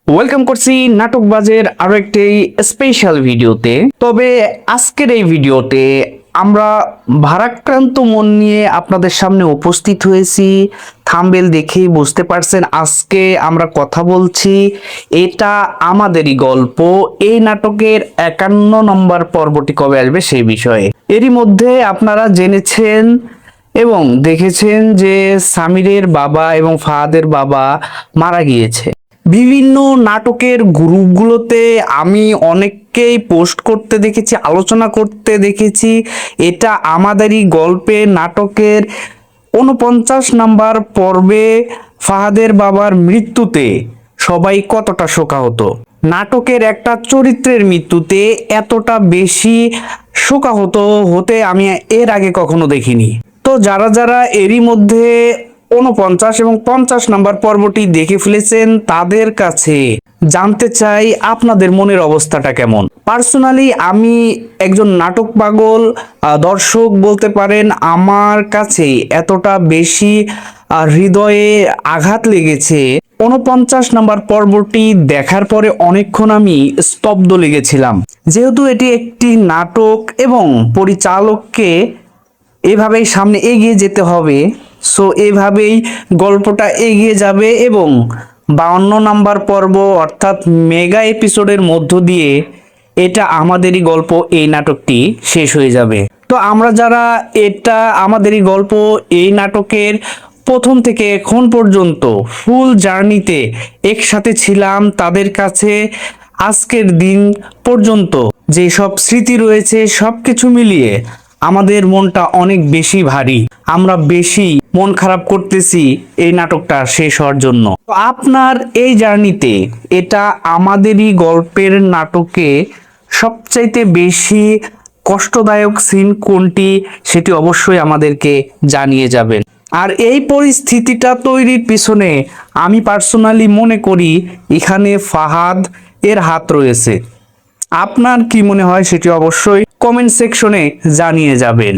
Welcome করছি নাটকবাজের আরো একটি স্পেশাল ভিডিওতে। তবে আজকের এই ভিডিওতে আমরা ভারাক্রান্ত মন নিয়ে আপনাদের সামনে উপস্থিত হয়েছি। থাম্বনেল দেখেই বুঝতে পারছেন আজকে আমরা কথা বলছি এটা আমাদেরই গল্প। এই নাটকের 51 নম্বর পর্বটি কবে আসবে সেই বিষয়ে। এরই মধ্যে আপনারা জেনেছেন এবং দেখেছেন যে সামিরের বাবা এবং ফাহাদের বাবা মারা গিয়েছে। বিভিন্ন নাটকের গ্রুপগুলোতে আমি অনেককেই পোস্ট করতে দেখেছি, আলোচনা করতে দেখেছি এটা আমাদেরই গল্পে নাটকের 49 নাম্বার পর্বে ফাহাদের বাবার মৃত্যুতে সবাই কতটা শোকাহত। নাটকের একটা চরিত্রের মৃত্যুতে এতটা বেশি শোকাহত হতে আমি এর আগে কখনো দেখিনি। তো যারা যারা এরই মধ্যে 49 এবং 50 নাম্বার পর্বটি দেখে ফেলেছেন তাদের কাছে জানতে চাই আপনাদের মনের অবস্থাটা কেমন। পার্সোনালি আমি একজন নাটক পাগল দর্শক বলতে পারেন, আমার কাছে এতটা বেশি হৃদয়ে আঘাত লেগেছে। 49 নাম্বার পর্বটি দেখার পরে অনেকক্ষণ আমি স্তব্ধ লেগেছিলাম, যেহেতু এটি একটি নাটক এবং পরিচালককে এভাবেই সামনে এগিয়ে যেতে হবে। সো এভাবেই গল্পটা এগিয়ে যাবে এবং 52 নাম্বার পর্ব অর্থাৎ মেগা এপিসোডের মধ্য দিয়ে এটা আমাদেরই গল্প এই নাটকটি শেষ হয়ে যাবে। তো আমরা যারা এটা আমাদেরই গল্প এই নাটকের প্রথম থেকে এখন পর্যন্ত ফুল জার্নিতে একসাথে ছিলাম, তাদের কাছে আজকের দিন পর্যন্ত যে সব স্মৃতি রয়েছে সবকিছু মিলিয়ে আমাদের মনটা অনেক বেশি ভারী। আমরা বেশি মন খারাপ করতেছি এই নাটকটা শেষ হওয়ার জন্য। তো আপনার এই জার্নিতে এটা আমাদেরই গল্পের নাটকে সবচাইতে বেশি কষ্টদায়ক সিন কোনটি সেটি অবশ্যই আমাদেরকে জানিয়ে যাবেন। আর এই পরিস্থিতিটা তৈরির পিছনে আমি পার্সোনালি মনে করি এখানে ফাহাদ এর হাত রয়েছে। আপনার কি মনে হয় সেটি অবশ্যই কমেন্ট সেকশনে জানিয়ে যাবেন।